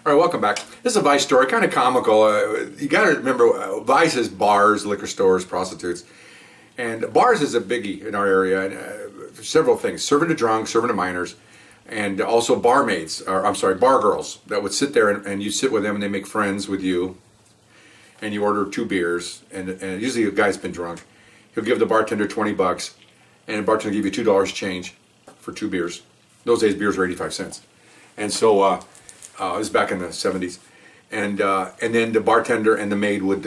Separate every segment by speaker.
Speaker 1: All right, welcome back. This is a Vice story, kind of comical. You got to remember, Vice is bars, liquor stores, prostitutes. And bars is a biggie in our area. And, several things, serving to drunks, serving to minors, and also barmaids, or I'm sorry, bar girls that would sit there and you sit with them and they make friends with you. And you order 2 beers, and usually a guy's been drunk. He'll give the bartender $20, and the bartender will give you $2 change for 2 beers. Those days, beers were 85 cents. And so, it was back in the 70s. And then the bartender and the maid would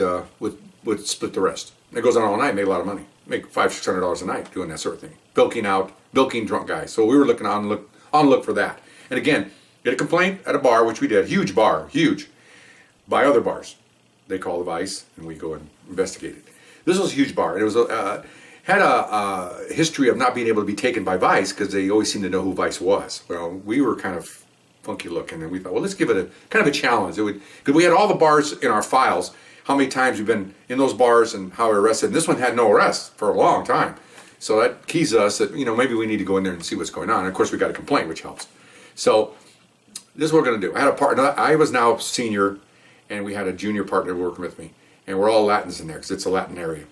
Speaker 1: split the rest. And it goes on all night, make a lot of money. Make $500-$600 a night doing that sort of thing. Bilking drunk guys. So we were looking on the look for that. And again, get a complaint at a bar, which we did, huge bar, huge, by other bars. They call the Vice, and we go and investigate it. This was a huge bar. It was had a history of not being able to be taken by Vice because they always seemed to know who Vice was. Well, we were kind of funky looking, and we thought, well, let's give it a kind of a challenge. Because we had all the bars in our files, how many times we've been in those bars and how we were arrested. And this one had no arrests for a long time. So that keys us that, maybe we need to go in there and see what's going on. And of course, we got a complaint, which helps. So this is what we're going to do. I had a partner. I was now senior, and we had a junior partner working with me. And we're all Latins in there because it's a Latin area.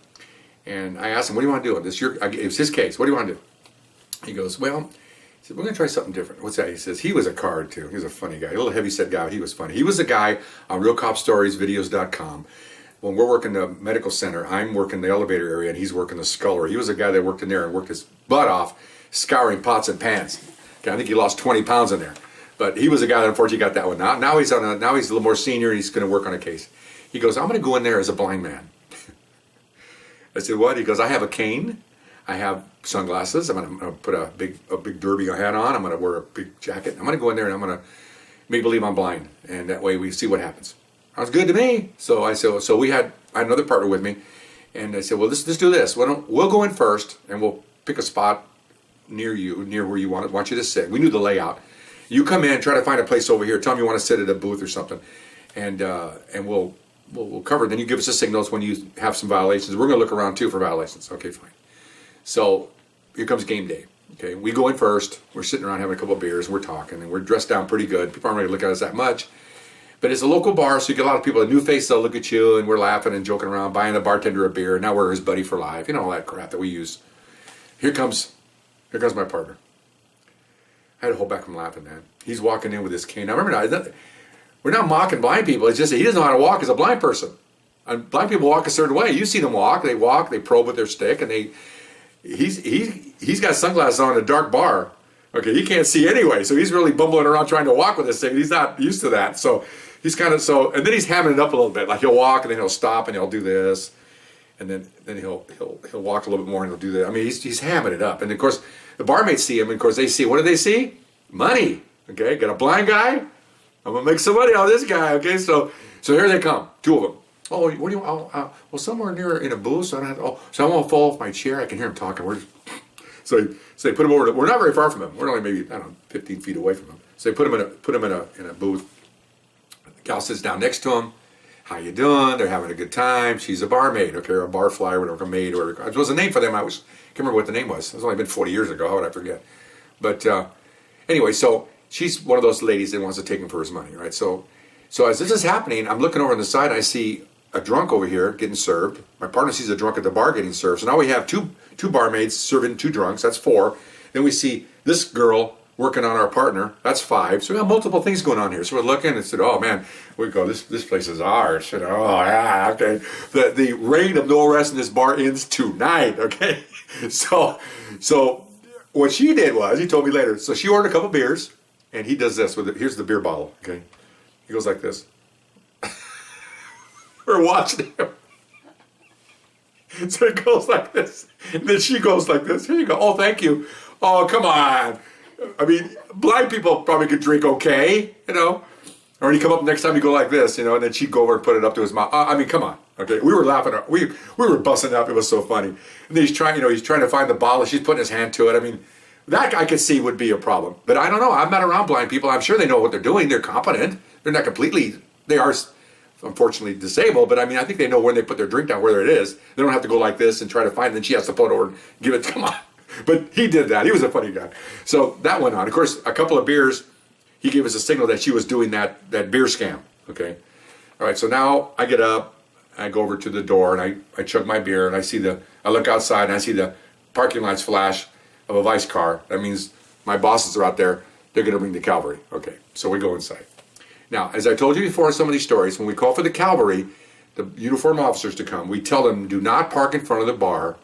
Speaker 1: And I asked him, what do you want to do? It was his case. What do you want to do? He goes, well, he said, we're going to try something different. What's that? He says, he was a card too. He was a funny guy, a little heavy-set guy. He was funny. He was the guy on RealCopStoriesVideos.com. When we're working the medical center, I'm working the elevator area, and he's working the scullery. He was a guy that worked in there and worked his butt off, scouring pots and pans. Okay, I think he lost 20 pounds in there. But he was a guy that unfortunately got that one. Now he's a little more senior, and he's going to work on a case. He goes, I'm going to go in there as a blind man. I said, what? He goes, I have a cane. I have sunglasses. I'm going to put a big derby hat on. I'm going to wear a big jacket. I'm going to go in there and I'm going to make believe I'm blind. And that way we see what happens. Sounds good to me. So I said, I had another partner with me. And I said, well, let's do this. We'll go in first and we'll pick a spot near where you want you to sit. We knew the layout. You come in, try to find a place over here. Tell them you want to sit at a booth or something. And we'll cover it. Then you give us a signals when you have some violations. We're going to look around too for violations. Okay, fine. So here comes game day. Okay, we go in first. We're sitting around having a couple of beers. We're talking, and we're dressed down pretty good. People aren't really looking at us that much. But it's a local bar, so you get a lot of people, a new face, they'll look at you, and we're laughing and joking around, buying the bartender a beer. Now we're his buddy for life. All that crap that we use. Here comes my partner. I had to hold back from laughing, man. He's walking in with his cane. Now remember, we're not mocking blind people. It's just that he doesn't know how to walk as a blind person. And blind people walk a certain way. You see them walk, they probe with their stick, and he's got sunglasses on in a dark bar. Okay, he can't see anyway, so he's really bumbling around trying to walk with this thing. He's not used to that. So he's kind of and then he's hamming it up a little bit. Like he'll walk and then he'll stop and he'll do this. And then he'll walk a little bit more and he'll do that. I mean, he's hamming it up. And of course, the barmaids see him, and of course they see, what do they see? Money. Okay, got a blind guy? I'm gonna make some money out of this guy. Okay, so here they come, 2 of them. Oh, what do you want? Well, somewhere near in a booth, so I don't have to, so I won't fall off my chair. I can hear him talking. So they put him over. We're not very far from him. We're only maybe 15 feet away from him. So they put him in a booth. The gal sits down next to him. How you doing? They're having a good time. She's a barmaid, okay, or a bar fly, or whatever, a maid, or it was a name for them. I can't remember what the name was. It's only been 40 years ago. How would I forget? But anyway, so she's one of those ladies that wants to take him for his money, right? So as this is happening, I'm looking over on the side. And I see a drunk over here getting served. My partner sees a drunk at the bar getting served. So now we have two barmaids serving 2 drunks. That's 4. Then we see this girl working on our partner. That's 5. So we have multiple things going on here. So we're looking and said, oh man, we go, this place is ours. Oh yeah, okay. The reign of no arrest in this bar ends tonight. Okay. So what she did was, he told me later. So she ordered a couple beers, and he does this with it. Here's the beer bottle. Okay. He goes like this. We're watching him. So it goes like this. And then she goes like this. Here you go. Oh, thank you. Oh, come on. I mean, blind people probably could drink okay, Or when you come up next time, you go like this, and then she'd go over and put it up to his mouth. I mean, come on. Okay. We were laughing. We were busting up. It was so funny. And then he's trying to find the bottle. She's putting his hand to it. I mean, that I could see would be a problem. But I don't know. I'm not around blind people. I'm sure they know what they're doing. They're competent. They're not completely, they are unfortunately disabled, but I mean, I think they know when they put their drink down, whether it is. They don't have to go like this and try to find it, then she has to pull it over and give it, come on. But he did that. He was a funny guy. So that went on. Of course, a couple of beers, he gave us a signal that she was doing that beer scam. Okay, all right. So now I get up, I go over to the door, and I chug my beer, and I look outside, and I see the parking lights flash of a Vice car. That means my bosses are out there. They're going to bring the cavalry. Okay, so we go inside. Now, as I told you before in some of these stories, when we call for the cavalry, the uniformed officers to come, we tell them, do not park in front of the bar,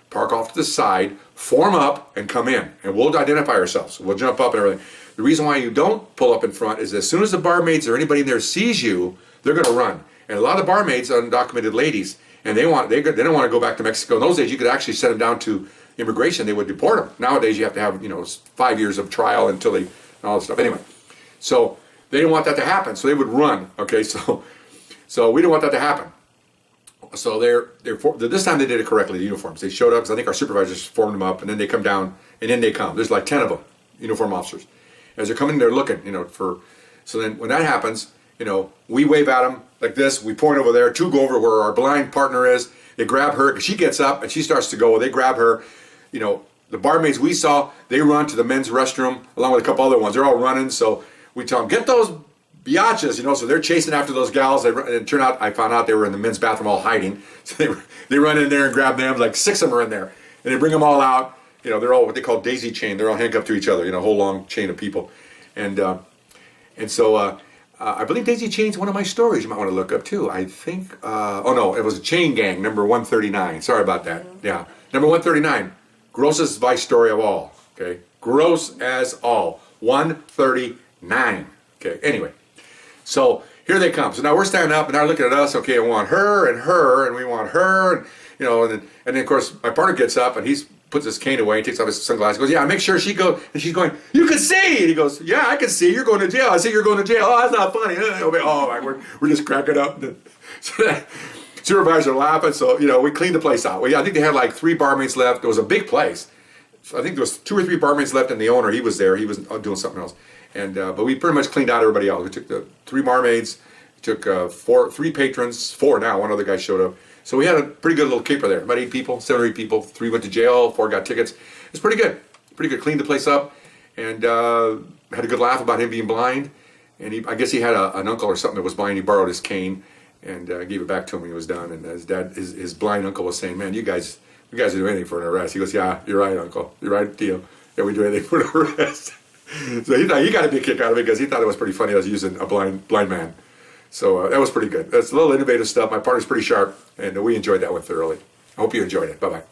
Speaker 1: park off to the side, form up, and come in. And we'll identify ourselves. We'll jump up and everything. The reason why you don't pull up in front is as soon as the barmaids or anybody in there sees you, they're going to run. And a lot of the barmaids are undocumented ladies, and they don't want to go back to Mexico. In those days, you could actually send them down to immigration. They would deport them. Nowadays, you have to have 5 years of trial until they, and all this stuff. Anyway, so they didn't want that to happen, so they would run. Okay, so we didn't want that to happen. So this time they did it correctly. The uniforms, they showed up because I think our supervisors formed them up, and then they come down, and then they come. There's like 10 of them, uniform officers. As they're coming, they're looking, for. So then when that happens, we wave at them like this. We point over there. Two go over where our blind partner is. They grab her. She gets up and she starts to go. They grab her. The barmaids we saw, they run to the men's restroom along with a couple other ones. They're all running. So we tell them, get those biatches, so they're chasing after those gals. I found out they were in the men's bathroom all hiding. So they run in there and grab them. Like 6 of them are in there, and they bring them all out. They're all what they call daisy chain. They're all handcuffed to each other. A whole long chain of people, and so I believe daisy chain's one of my stories. You might want to look up too. I think. Oh no, it was a chain gang number 139. Sorry about that. Yeah, number 139, grossest Vice story of all. Okay, gross as all. 139. Okay. Anyway. So here they come. So now we're standing up and they're looking at us. Okay, I want her, and we want her, and then of course my partner gets up and he puts his cane away, takes off his sunglasses, goes, yeah, make sure she goes, and she's going, you can see. And he goes, yeah, I can see. You're going to jail. I see you're going to jail. Oh, that's not funny. Oh, we're just cracking up. So that supervisors are laughing. So we cleaned the place out. I think they had like 3 barmaids left. It was a big place. So I think there was 2 or 3 barmaids left, and the owner, he was there. He was doing something else. And but we pretty much cleaned out everybody else. We took the 3 barmaids, took 3 patrons, 4 now. 1 other guy showed up. So we had a pretty good little caper there. About 8 people, 7 or 8 people. 3 went to jail, 4 got tickets. It's pretty good. Pretty good. Cleaned the place up, and had a good laugh about him being blind. And I guess he had an uncle or something that was blind. He borrowed his cane and gave it back to him when he was done. And his dad, his blind uncle, was saying, "Man, you guys would do anything for an arrest." He goes, "Yeah, you're right, Uncle. You're right, Tio. Yeah, we do anything for an arrest." So he got a big kick out of it because he thought it was pretty funny. I was using a blind man. So that was pretty good. That's a little innovative stuff. My partner's pretty sharp, and we enjoyed that one thoroughly. I hope you enjoyed it. Bye-bye.